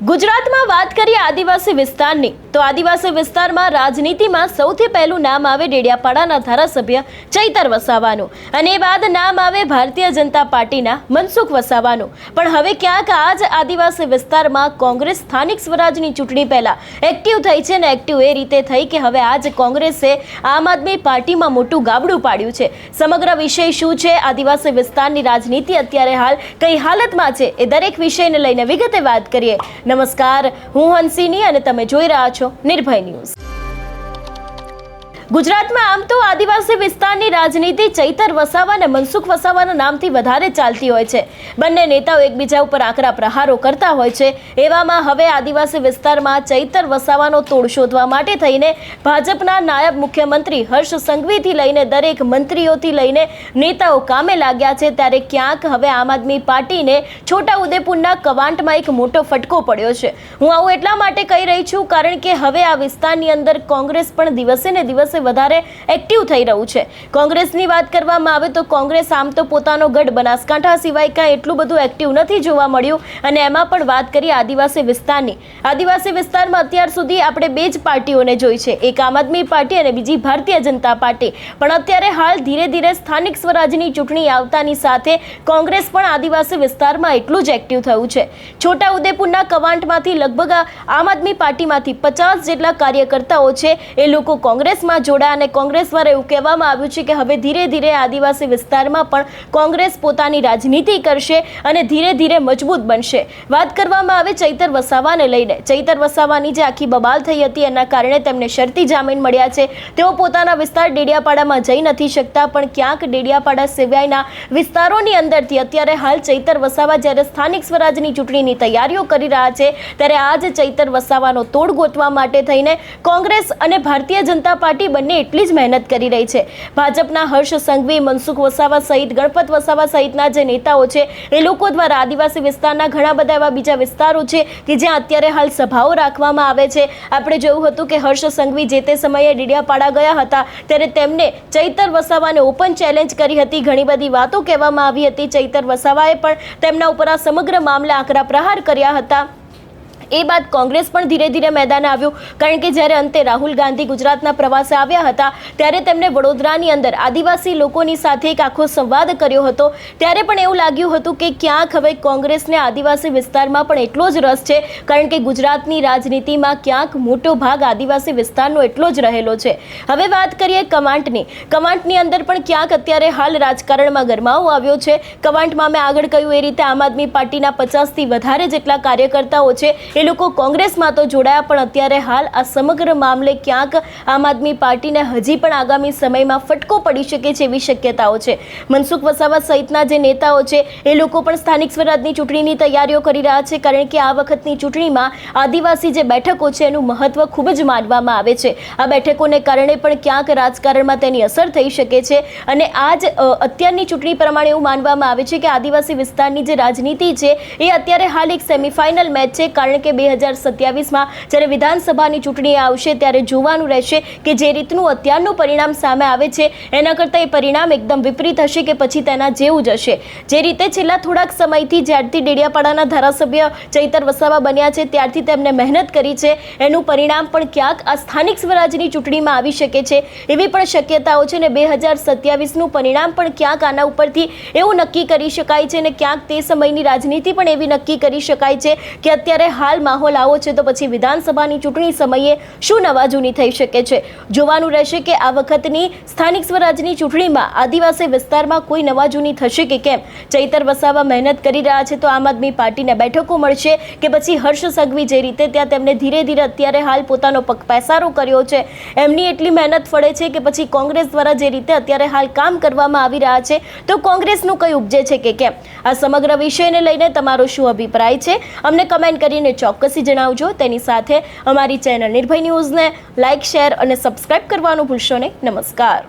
ગુજરાતમાં વાત કરીએ આદિવાસી વિસ્તારની તો આદિવાસી વિસ્તારમાં રાજનીતિમાં સૌથી પહેલું નામ આવે ડેડિયાપાડાના ધારાસભ્ય ચૈતર વસાવાનું અને એ બાદ નામ આવે ભારતીય જનતા પાર્ટીના મનસુખ વસાવાનું। પણ હવે ક્યાંક આ જ આદિવાસી વિસ્તારમાં કોંગ્રેસ સ્થાનિક સ્વરાજની ચૂંટણી પહેલા એક્ટિવ થઈ છે ને એક્ટિવ એ રીતે થઈ કે હવે આજ કોંગ્રેસે આમ આદમી પાર્ટીમાં મોટું ગાબડું પાડ્યું છે। સમગ્ર વિષય શું છે, આદિવાસી વિસ્તારની રાજનીતિ અત્યારે હાલ કઈ હાલતમાં છે, એ દરેક વિષયને લઈને વિગતે વાત કરીએ। નમસ્કાર, હું હંસિની અને તમે જોઈ રહ્યા છો નિર્ભય ન્યૂઝ। ગુજરાતમાં આમ તો આદિવાસી વિસ્તારની રાજનીતિ ચૈતર વસાવા અને મનસુખ વસાવાના નામથી વધારે ચાલતી હોય છે। બંને નેતાઓ એકબીજા ઉપર આકરા પ્રહારો કરતા હોય છે। એવામાં હવે આદિવાસી વિસ્તારમાં ચૈતર વસાવાનો તોડ શોધવા માટે થઈને ભાજપના નાયબ મુખ્યમંત્રી હર્ષ સંઘવીથી લઈને દરેક મંત્રીઓથી લઈને નેતાઓ કામે લાગ્યા છે। ત્યારે ક્યાંક હવે આમ આદમી પાર્ટીને છોટા ઉદેપુરના કવાંટમાં એક મોટો ફટકો પડ્યો છે। હું આવું એટલા માટે કહી રહી છું કારણ કે હવે આ વિસ્તારની અંદર કોંગ્રેસ પણ દિવસે ને દિવસે વધારે એક્ટિવ થઈ રહ્યું છે। કોંગ્રેસની વાત કરવામાં આવે તો કોંગ્રેસ આમ તો પોતાનો ગઢ બનાસકાંઠા સિવાય કાંઈ એટલું બધું એક્ટિવ નથી જોવા મળ્યું અને એમાં પણ વાત કરીએ આદિવાસી વિસ્તારની। આદિવાસી વિસ્તારમાં અત્યાર સુધી આપણે બે જ પાર્ટીઓને જોઈ છે, એક આમ આદમી પાર્ટી અને બીજી ભારતીય જનતા પાર્ટી। પણ અત્યારે હાલ ધીરે ધીરે સ્થાનિક સ્વરાજની ચૂંટણી આવતાની સાથે કોંગ્રેસ પણ આદિવાસી વિસ્તારમાં એટલું જ એક્ટિવ થયું છે। છોટા ઉદેપુરના કવાંટમાંથી લગભગ આમ આદમી પાર્ટીમાંથી 50 જેટલા કાર્યકર્તાઓ છે એ લોકો કોંગ્રેસમાં જોડાયા અને કોંગ્રેસ દ્વારા એવું કહેવામાં આવ્યું છે કે હવે ધીરે ધીરે આદિવાસી વિસ્તારમાં પણ કોંગ્રેસ પોતાની રાજનીતિ કરશે અને ધીરે ધીરે મજબૂત બનશે। વાત કરવામાં આવે ચૈતર વસાવાને લઈને, ચૈતર વસાવાની જે આખી બબાલ થઈ હતી એના કારણે તેમને શરતી જામીન મળ્યા છે। તેઓ પોતાના વિસ્તાર ડેડિયાપાડામાં જઈ નથી શકતા, પણ ક્યાંક ડેડિયાપાડા સિવાયના વિસ્તારોની અંદરથી અત્યારે હાલ ચૈતર વસાવા જ્યારે સ્થાનિક સ્વરાજની ચૂંટણીની તૈયારીઓ કરી રહ્યા છે ત્યારે આજ ચૈતર વસાવાનો તોડ ગોતવા માટે થઈને કોંગ્રેસ અને ભારતીય જનતા પાર્ટી બંને એટલી જ મહેનત કરી રહી છે। ભાજપના હર્ષ સંઘવી, મનસુખ વસાવા સહિત ગણપત વસાવા સહિતના જે નેતાઓ છે એ લોકો દ્વારા આદિવાસી વિસ્તારના ઘણા બધા એવા બીજા વિસ્તારો છે કે જ્યાં અત્યારે હાલ સભાઓ રાખવામાં આવે છે। આપણે જોયું હતું કે હર્ષ સંઘવી જે તે સમયે ડેડિયાપાડા ગયા હતા ત્યારે તેમને ચૈતર વસાવાને ઓપન ચેલેન્જ કરી હતી, ઘણી બધી વાતો કહેવામાં આવી હતી। ચૈતર વસાવાએ પણ તેમના ઉપર આ સમગ્ર મામલે આકરા પ્રહાર કર્યા હતા। એ બાદ કોંગ્રેસ પણ ધીરે ધીરે મેદાને આવ્યું કારણ કે જ્યારે અંતે રાહુલ ગાંધી ગુજરાતના પ્રવાસે આવ્યા હતા ત્યારે તેમણે વડોદરાની અંદર આદિવાસી લોકોની સાથે એક આખો સંવાદ કર્યો હતો। ત્યારે પણ એવું લાગ્યું હતું કે ક્યાંક હવે કોંગ્રેસને આદિવાસી વિસ્તારમાં પણ એટલો જ રસ છે કારણ કે ગુજરાતની રાજનીતિમાં ક્યાંક મોટો ભાગ આદિવાસી વિસ્તારનો એટલો જ રહેલો છે। હવે વાત કરીએ કવાંટની અંદર પણ ક્યાંક અત્યારે હાલ રાજકારણમાં ગરમાવો આવ્યો છે। કવાંટમાં મેં આગળ કહ્યું એ રીતે આમ આદમી પાર્ટીના 50થી વધારે જેટલા કાર્યકર્તાઓ છે એ લોકો કોંગ્રેસમાં તો જોડાયા, પણ અત્યારે હાલ આ સમગ્ર મામલે ક્યાંક આમ આદમી પાર્ટીને હજી પણ આગામી સમયમાં ફટકો પડી શકે છે એવી શક્યતાઓ છે। મનસુખ વસાવા સહિતના જે નેતાઓ છે એ લોકો પણ સ્થાનિક સ્વરાજની ચૂંટણીની તૈયારીઓ કરી રહ્યા છે કારણ કે આ વખતની ચૂંટણીમાં આદિવાસી જે બેઠકો છે એનું મહત્વ ખૂબ જ માનવામાં આવે છે। આ બેઠકોને કારણે પણ ક્યાંક રાજકારણમાં તેની અસર થઈ શકે છે અને આ જ અત્યારની ચૂંટણી પ્રમાણે એવું માનવામાં આવે છે કે આદિવાસી વિસ્તારની જે રાજનીતિ છે એ અત્યારે હાલ એક સેમિફાઇનલ મેચ છે કારણ કે 2027માં જ્યારે વિધાનસભાની ચૂંટણી આવશે ત્યારે જોવાનું રહેશે કે જે રીતનું અત્યારનું પરિણામ સામે આવે છે એના કરતાં એ પરિણામ એકદમ વિપરીત હશે કે પછી તેના જેવું જ હશે। જે રીતે છેલ્લા થોડાક સમયથી જ્યારથી ડેડિયાપાડાના ધારાસભ્ય ચૈતર વસાવા બન્યા છે ત્યારથી તેમને મહેનત કરી છે એનું પરિણામ પણ ક્યાંક આ સ્થાનિક સ્વરાજની ચૂંટણીમાં આવી શકે છે એવી પણ શક્યતાઓ છે ને 2027નું પરિણામ પણ ક્યાંક આના ઉપરથી એવું નક્કી કરી શકાય છે અને ક્યાંક તે સમયની રાજનીતિ પણ એવી નક્કી કરી શકાય છે કે અત્યારે હાલ માહોલ આવો છે તો પછી વિધાનસભાની ચૂંટણી સમયે શું નવા જૂની થઈ શકે છે। જોવાનું રહેશે કે આ વખતની સ્થાનિક સ્વરાજની ચૂંટણીમાં આદિવાસી વિસ્તારમાં કોઈ નવા જૂની થશે કે કેમ। ચૈતર વસાવા મહેનત કરી રહ્યા છે તો આમ આદમી પાર્ટીને બેઠકો મળશે કે પછી હર્ષ સંઘવી જે રીતે ત્યાં તેમને ધીરે ધીરે અત્યારે હાલ પોતાનો પગપેસારો કર્યો છે એમની એટલી મહેનત ફળે છે કે પછી કોંગ્રેસ દ્વારા જે રીતે અત્યારે હાલ કામ કરવામાં આવી રહ્યા છે તો કોંગ્રેસનું કંઈ ઉપજે છે કે કેમ। આ સમગ્ર વિષયને લઈને તમારો શું અભિપ્રાય છે અમને કમેન્ટ કરીને ચોક્કસથી જણાવજો। તેની સાથે અમારી ચેનલ નિર્ભય ન્યૂઝને લાઇક, શેર અને સબસ્ક્રાઇબ કરવાનું ભૂલશો નહીં। નમસ્કાર।